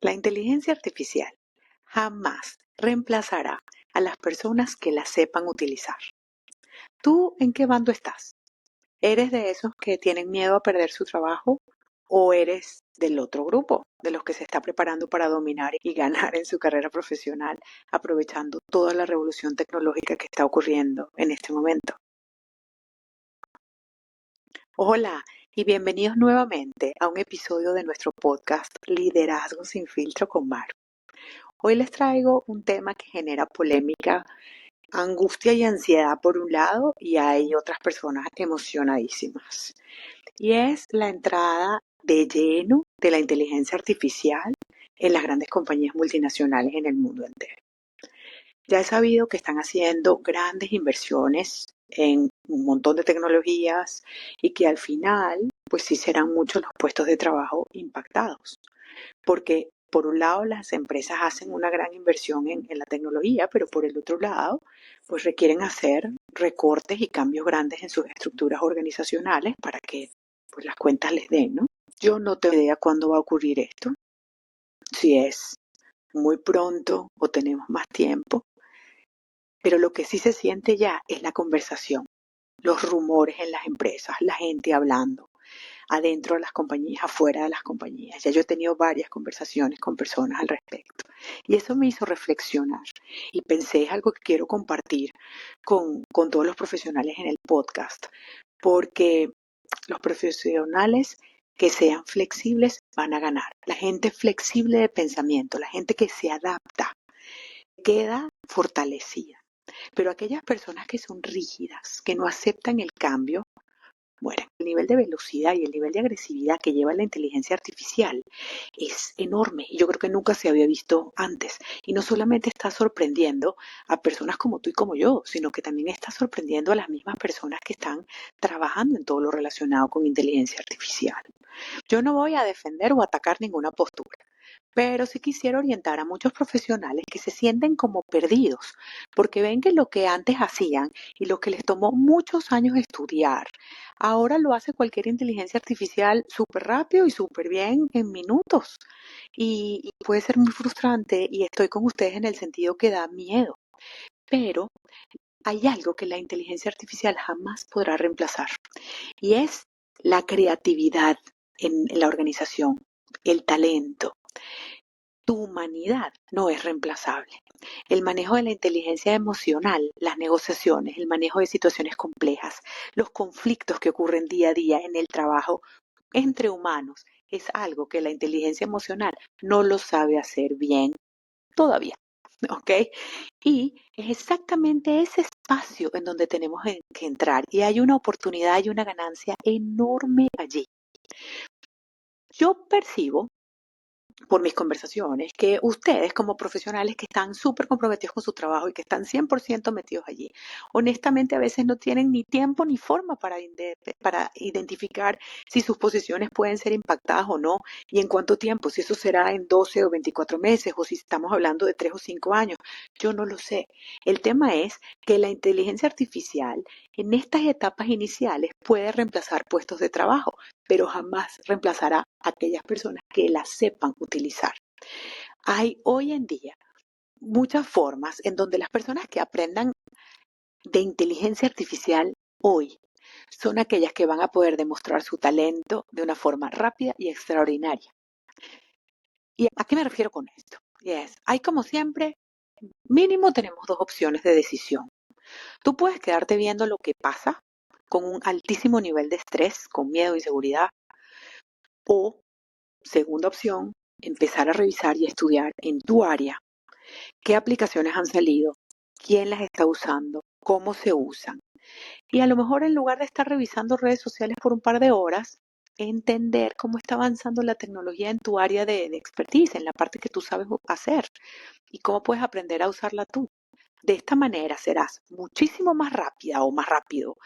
La inteligencia artificial jamás reemplazará a las personas que la sepan utilizar. ¿Tú en qué bando estás? ¿Eres de esos que tienen miedo a perder su trabajo o eres del otro grupo, de los que se está preparando para dominar y ganar en su carrera profesional, aprovechando toda la revolución tecnológica que está ocurriendo en este momento? Hola y bienvenidos nuevamente a un episodio de nuestro podcast Liderazgo sin filtro con Mar. Hoy les traigo un tema que genera polémica, angustia y ansiedad por un lado, y hay otras personas emocionadísimas. Y es la entrada de lleno de la inteligencia artificial en las grandes compañías multinacionales en el mundo entero. Ya he sabido que están haciendo grandes inversiones en un montón de tecnologías y que al final, pues sí serán muchos los puestos de trabajo impactados. Porque por un lado las empresas hacen una gran inversión en la tecnología, pero por el otro lado, pues requieren hacer recortes y cambios grandes en sus estructuras organizacionales para que pues las cuentas les den, ¿no? Yo no tengo idea cuándo va a ocurrir esto, si es muy pronto o tenemos más tiempo, pero lo que sí se siente ya es la conversación, los rumores en las empresas, la gente hablando adentro de las compañías, afuera de las compañías. Ya yo he tenido varias conversaciones con personas al respecto y eso me hizo reflexionar y pensé, es algo que quiero compartir con todos los profesionales en el podcast, porque los profesionales que sean flexibles van a ganar. La gente flexible de pensamiento, la gente que se adapta, queda fortalecida. Pero aquellas personas que son rígidas, que no aceptan el cambio, bueno, el nivel de velocidad y el nivel de agresividad que lleva la inteligencia artificial es enorme y yo creo que nunca se había visto antes. Y no solamente está sorprendiendo a personas como tú y como yo, sino que también está sorprendiendo a las mismas personas que están trabajando en todo lo relacionado con inteligencia artificial. Yo no voy a defender o atacar ninguna postura, pero sí quisiera orientar a muchos profesionales que se sienten como perdidos, porque ven que lo que antes hacían y lo que les tomó muchos años estudiar, ahora lo hace cualquier inteligencia artificial súper rápido y súper bien en minutos. Y puede ser muy frustrante y estoy con ustedes en el sentido que da miedo. Pero hay algo que la inteligencia artificial jamás podrá reemplazar y es la creatividad en la organización, el talento. Tu humanidad no es reemplazable. El manejo de la inteligencia emocional, las negociaciones, el manejo de situaciones complejas, los conflictos que ocurren día a día en el trabajo entre humanos, es algo que la inteligencia emocional no lo sabe hacer bien todavía. ¿Ok? Y es exactamente ese espacio en donde tenemos que entrar y hay una oportunidad y una ganancia enorme allí. Yo percibo por mis conversaciones, que ustedes como profesionales que están súper comprometidos con su trabajo y que están 100% metidos allí, honestamente a veces no tienen ni tiempo ni forma para identificar si sus posiciones pueden ser impactadas o no y en cuánto tiempo, si eso será en 12 o 24 meses o si estamos hablando de 3 o 5 años, yo no lo sé. El tema es que la inteligencia artificial en estas etapas iniciales puede reemplazar puestos de trabajo, pero jamás reemplazará a aquellas personas que la sepan utilizar. Hay hoy en día muchas formas en donde las personas que aprendan de inteligencia artificial hoy son aquellas que van a poder demostrar su talento de una forma rápida y extraordinaria. ¿Y a qué me refiero con esto? Hay como siempre, mínimo tenemos dos opciones de decisión. Tú puedes quedarte viendo lo que pasa con un altísimo nivel de estrés, con miedo, inseguridad, o segunda opción, empezar a revisar y estudiar en tu área qué aplicaciones han salido, quién las está usando, cómo se usan. Y a lo mejor en lugar de estar revisando redes sociales por un par de horas, entender cómo está avanzando la tecnología en tu área de expertise, en la parte que tú sabes hacer y cómo puedes aprender a usarla tú. De esta manera serás muchísimo más rápida o más rápido.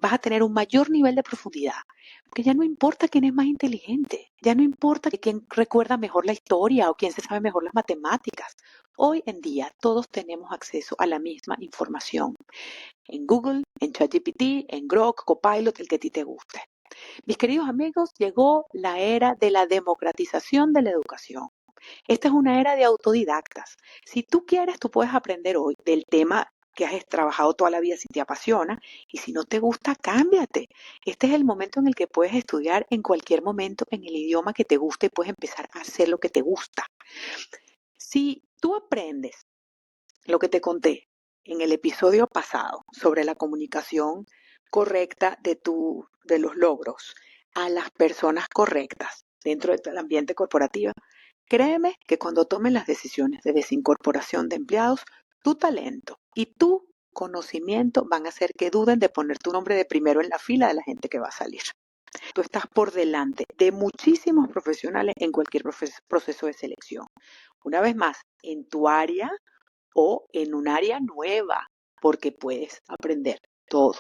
Vas a tener un mayor nivel de profundidad. Porque ya no importa quién es más inteligente, ya no importa quién recuerda mejor la historia o quién se sabe mejor las matemáticas. Hoy en día todos tenemos acceso a la misma información. En Google, en ChatGPT, en Grok, Copilot, el que a ti te guste. Mis queridos amigos, llegó la era de la democratización de la educación. Esta es una era de autodidactas. Si tú quieres, tú puedes aprender hoy del tema que has trabajado toda la vida si te apasiona, y si no te gusta, cámbiate. Este es el momento en el que puedes estudiar en cualquier momento en el idioma que te guste y puedes empezar a hacer lo que te gusta. Si tú aprendes lo que te conté en el episodio pasado sobre la comunicación correcta de los logros a las personas correctas dentro del ambiente corporativo, créeme que cuando tomen las decisiones de desincorporación de empleados, tu talento y tu conocimiento van a hacer que duden de poner tu nombre de primero en la fila de la gente que va a salir. Tú estás por delante de muchísimos profesionales en cualquier proceso de selección. Una vez más, en tu área o en un área nueva, porque puedes aprender todo.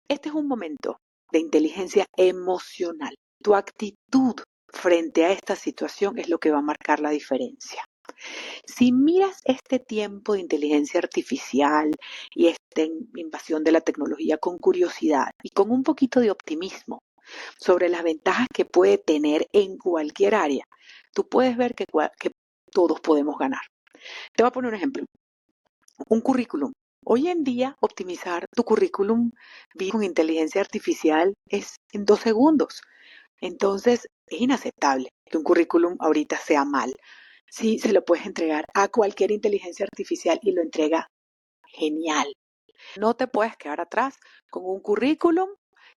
Este es un momento de inteligencia emocional. Tu actitud frente a esta situación es lo que va a marcar la diferencia. Si miras este tiempo de inteligencia artificial y esta invasión de la tecnología con curiosidad y con un poquito de optimismo sobre las ventajas que puede tener en cualquier área, tú puedes ver que todos podemos ganar. Te voy a poner un ejemplo. Un currículum. Hoy en día, optimizar tu currículum con inteligencia artificial es en 2 segundos. Entonces, es inaceptable que un currículum ahorita sea mal. Sí, se lo puedes entregar a cualquier inteligencia artificial y lo entrega genial. No te puedes quedar atrás con un currículum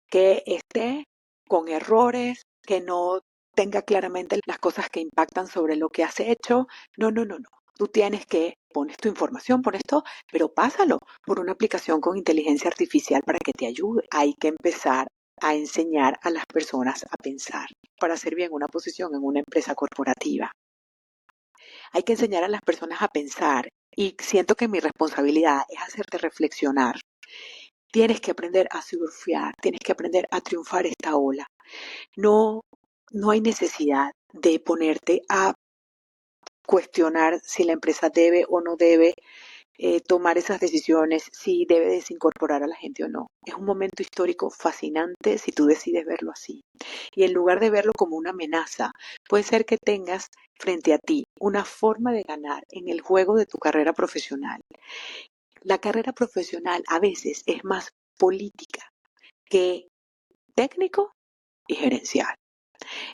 que esté con errores, que no tenga claramente las cosas que impactan sobre lo que has hecho. No, no, no, no. Tú tienes que pones tu información, pones todo, pero pásalo por una aplicación con inteligencia artificial para que te ayude. Hay que empezar a enseñar a las personas a pensar para hacer bien una posición en una empresa corporativa. Hay que enseñar a las personas a pensar y siento que mi responsabilidad es hacerte reflexionar. Tienes que aprender a surfear, tienes que aprender a triunfar esta ola. No, no hay necesidad de ponerte a cuestionar si la empresa debe o no debe tomar esas decisiones, si debe desincorporar a la gente o no. Es un momento histórico fascinante si tú decides verlo así. Y en lugar de verlo como una amenaza, puede ser que tengas frente a ti una forma de ganar en el juego de tu carrera profesional. La carrera profesional a veces es más política que técnico y gerencial.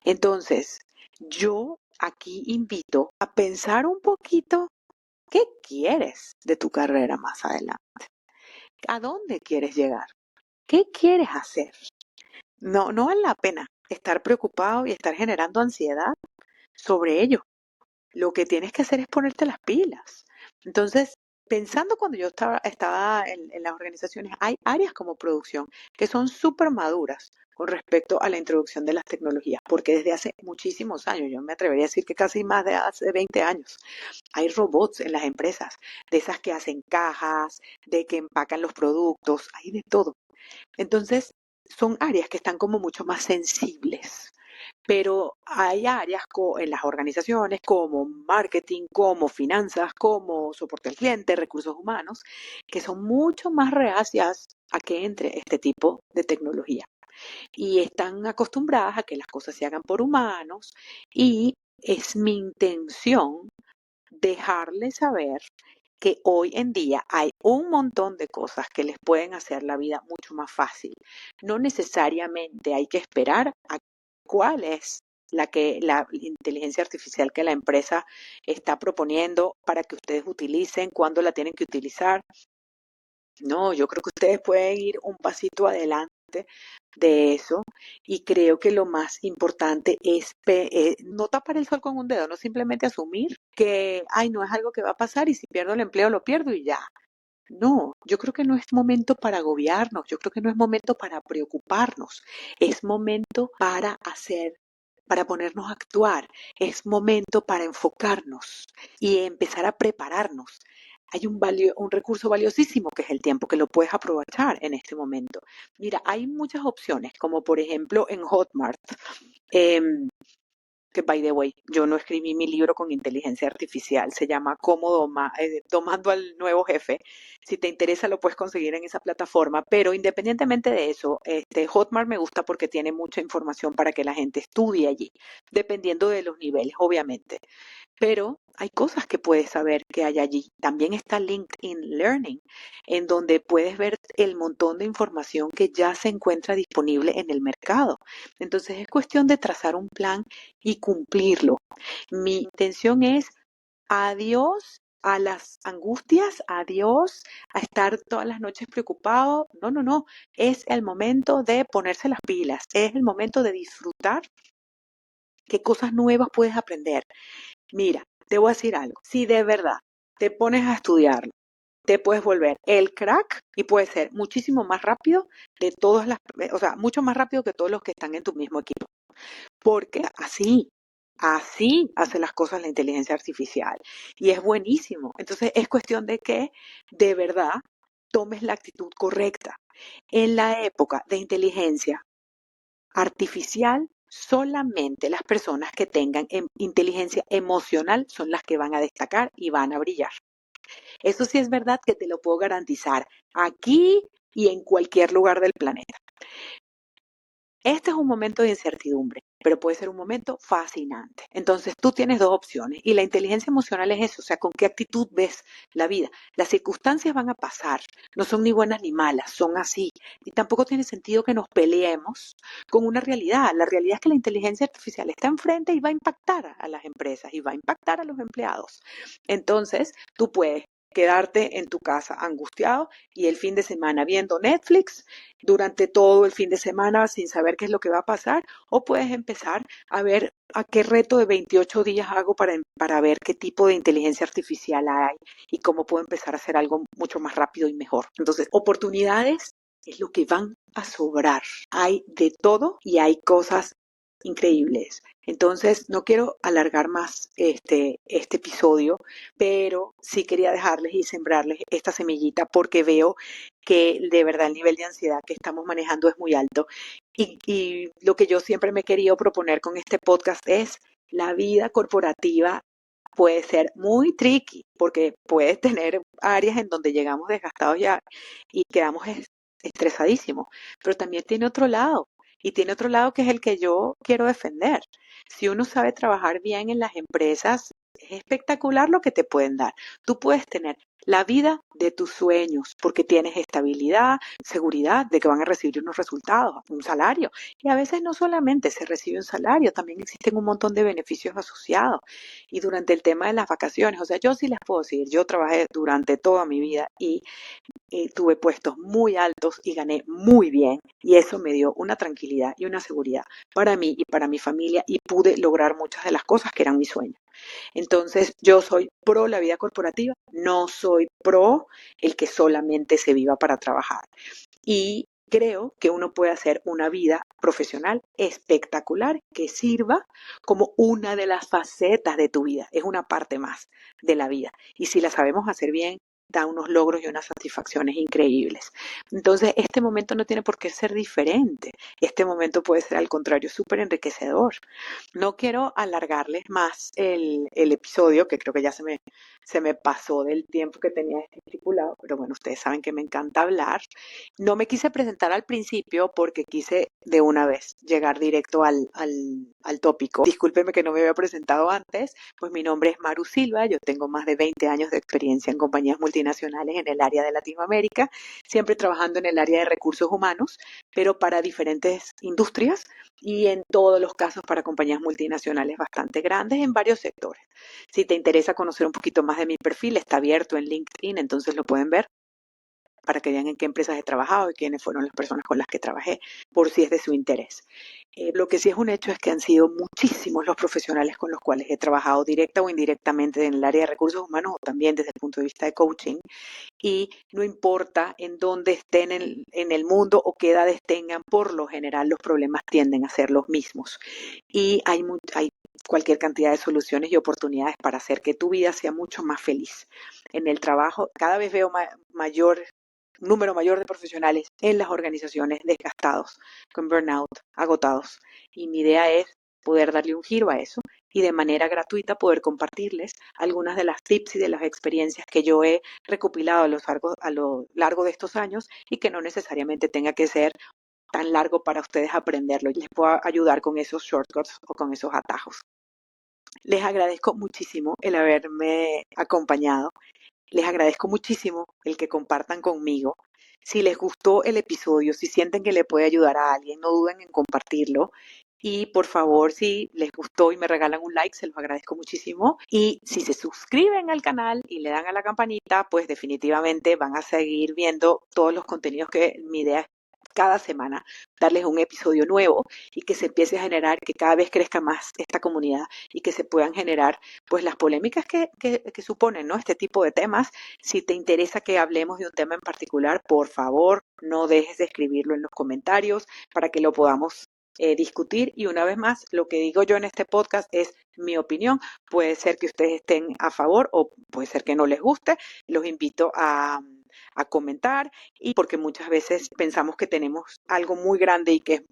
Entonces, yo aquí invito a pensar un poquito qué quieres de tu carrera más adelante. ¿A dónde quieres llegar? ¿Qué quieres hacer? No, no vale la pena estar preocupado y estar generando ansiedad sobre ello. Lo que tienes que hacer es ponerte las pilas. Entonces, pensando cuando yo estaba en las organizaciones, hay áreas como producción que son súper maduras con respecto a la introducción de las tecnologías, porque desde hace muchísimos años, yo me atrevería a decir que casi más de hace 20 años, hay robots en las empresas, de esas que hacen cajas, de que empacan los productos, hay de todo. Entonces, son áreas que están como mucho más sensibles, pero hay áreas en las organizaciones como marketing, como finanzas, como soporte al cliente, recursos humanos, que son mucho más reacias a que entre este tipo de tecnología. Y están acostumbradas a que las cosas se hagan por humanos y es mi intención dejarles saber que hoy en día hay un montón de cosas que les pueden hacer la vida mucho más fácil. No necesariamente hay que esperar a cuál es la inteligencia artificial que la empresa está proponiendo para que ustedes utilicen, cuándo la tienen que utilizar. No, yo creo que ustedes pueden ir un pasito adelante de eso y creo que lo más importante es no tapar el sol con un dedo, no simplemente asumir que, ay, no es algo que va a pasar y si pierdo el empleo lo pierdo y ya. No, yo creo que no es momento para agobiarnos, yo creo que no es momento para preocuparnos, es momento para hacer, para ponernos a actuar, es momento para enfocarnos y empezar a prepararnos. Hay un recurso valiosísimo que es el tiempo, que lo puedes aprovechar en este momento. Mira, hay muchas opciones, como por ejemplo en Hotmart, eh, que, by the way, yo no escribí mi libro con inteligencia artificial, se llama Domando al Nuevo Jefe. Si te interesa lo puedes conseguir en esa plataforma, pero independientemente de eso, Hotmart me gusta porque tiene mucha información para que la gente estudie allí, dependiendo de los niveles, obviamente. Pero hay cosas que puedes saber que hay allí. También está LinkedIn Learning, en donde puedes ver el montón de información que ya se encuentra disponible en el mercado. Entonces es cuestión de trazar un plan y cumplirlo. Mi intención es adiós a las angustias, adiós a estar todas las noches preocupado. No, no, no. Es el momento de ponerse las pilas. Es el momento de disfrutar qué cosas nuevas puedes aprender. Mira, te voy a decir algo. Si de verdad te pones a estudiarlo, te puedes volver el crack y puede ser muchísimo más rápido de todas las, o sea, mucho más rápido que todos los que están en tu mismo equipo. Porque así hace las cosas la inteligencia artificial. Y es buenísimo. Entonces es cuestión de que de verdad tomes la actitud correcta. En la época de inteligencia artificial, solamente las personas que tengan inteligencia emocional son las que van a destacar y van a brillar. Eso sí es verdad que te lo puedo garantizar aquí y en cualquier lugar del planeta. Este es un momento de incertidumbre, pero puede ser un momento fascinante. Entonces tú tienes dos opciones y la inteligencia emocional es eso, o sea, con qué actitud ves la vida. Las circunstancias van a pasar, no son ni buenas ni malas, son así. Y tampoco tiene sentido que nos peleemos con una realidad. La realidad es que la inteligencia artificial está enfrente y va a impactar a las empresas y va a impactar a los empleados. Entonces tú puedes quedarte en tu casa angustiado y el fin de semana viendo Netflix durante todo el fin de semana sin saber qué es lo que va a pasar, o puedes empezar a ver a qué reto de 28 días hago para ver qué tipo de inteligencia artificial hay y cómo puedo empezar a hacer algo mucho más rápido y mejor. Entonces, oportunidades es lo que van a sobrar. Hay de todo y hay cosas increíbles. Entonces, no quiero alargar más este episodio, pero sí quería dejarles y sembrarles esta semillita porque veo que de verdad el nivel de ansiedad que estamos manejando es muy alto. Y lo que yo siempre me he querido proponer con este podcast es la vida corporativa puede ser muy tricky porque puedes tener áreas en donde llegamos desgastados ya y quedamos estresadísimos, pero también tiene otro lado. Y tiene otro lado que es el que yo quiero defender. Si uno sabe trabajar bien en las empresas, es espectacular lo que te pueden dar. Tú puedes tener la vida de tus sueños porque tienes estabilidad, seguridad de que van a recibir unos resultados, un salario. Y a veces no solamente se recibe un salario, también existen un montón de beneficios asociados. Y durante el tema de las vacaciones, o sea, yo sí les puedo decir, yo trabajé durante toda mi vida y tuve puestos muy altos y gané muy bien y eso me dio una tranquilidad y una seguridad para mí y para mi familia y pude lograr muchas de las cosas que eran mis sueños. Entonces yo soy pro la vida corporativa, no soy pro el que solamente se viva para trabajar. Y creo que uno puede hacer una vida profesional espectacular que sirva como una de las facetas de tu vida, es una parte más de la vida. Y si la sabemos hacer bien, da unos logros y unas satisfacciones increíbles. Entonces, este momento no tiene por qué ser diferente. Este momento puede ser, al contrario, súper enriquecedor. No quiero alargarles más el episodio, que creo que ya se me pasó del tiempo que tenía estipulado, pero bueno, ustedes saben que me encanta hablar. No me quise presentar al principio porque quise de una vez llegar directo al tópico. Discúlpeme que no me había presentado antes, pues mi nombre es Maru Silva, yo tengo más de 20 años de experiencia en compañías multinacionales en el área de Latinoamérica, siempre trabajando en el área de recursos humanos, pero para diferentes industrias y en todos los casos para compañías multinacionales bastante grandes en varios sectores. Si te interesa conocer un poquito más de mi perfil, está abierto en LinkedIn, entonces lo pueden ver para que vean en qué empresas he trabajado y quiénes fueron las personas con las que trabajé, por si es de su interés. Lo que sí es un hecho es que han sido muchísimos los profesionales con los cuales he trabajado directa o indirectamente en el área de recursos humanos o también desde el punto de vista de coaching. Y no importa en dónde estén en el mundo o qué edades tengan, por lo general los problemas tienden a ser los mismos. Y hay cualquier cantidad de soluciones y oportunidades para hacer que tu vida sea mucho más feliz. En el trabajo cada vez veo número mayor de profesionales en las organizaciones desgastados, con burnout, agotados. Y mi idea es poder darle un giro a eso y de manera gratuita poder compartirles algunas de las tips y de las experiencias que yo he recopilado a lo largo de estos años y que no necesariamente tenga que ser tan largo para ustedes aprenderlo y les puedo ayudar con esos shortcuts o con esos atajos. Les agradezco muchísimo el haberme acompañado. Les agradezco muchísimo el que compartan conmigo. Si les gustó el episodio, si sienten que le puede ayudar a alguien, no duden en compartirlo. Y por favor, si les gustó y me regalan un like, se los agradezco muchísimo. Y si se suscriben al canal y le dan a la campanita, pues definitivamente van a seguir viendo todos los contenidos que mi idea es cada semana darles un episodio nuevo y que se empiece a generar, que cada vez crezca más esta comunidad y que se puedan generar pues las polémicas que suponen, ¿no? Este tipo de temas. Si te interesa que hablemos de un tema en particular, por favor, no dejes de escribirlo en los comentarios para que lo podamos discutir. Y una vez más, lo que digo yo en este podcast es mi opinión. Puede ser que ustedes estén a favor o puede ser que no les guste. Los invito a comentar y porque muchas veces pensamos que tenemos algo muy grande y que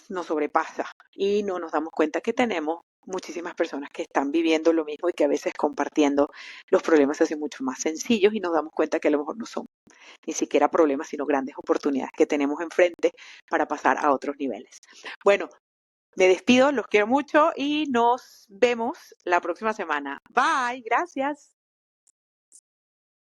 nos sobrepasa y no nos damos cuenta que tenemos muchísimas personas que están viviendo lo mismo y que a veces compartiendo los problemas se hacen mucho más sencillos y nos damos cuenta que a lo mejor no son ni siquiera problemas, sino grandes oportunidades que tenemos enfrente para pasar a otros niveles. Bueno, me despido, los quiero mucho y nos vemos la próxima semana. Bye, gracias.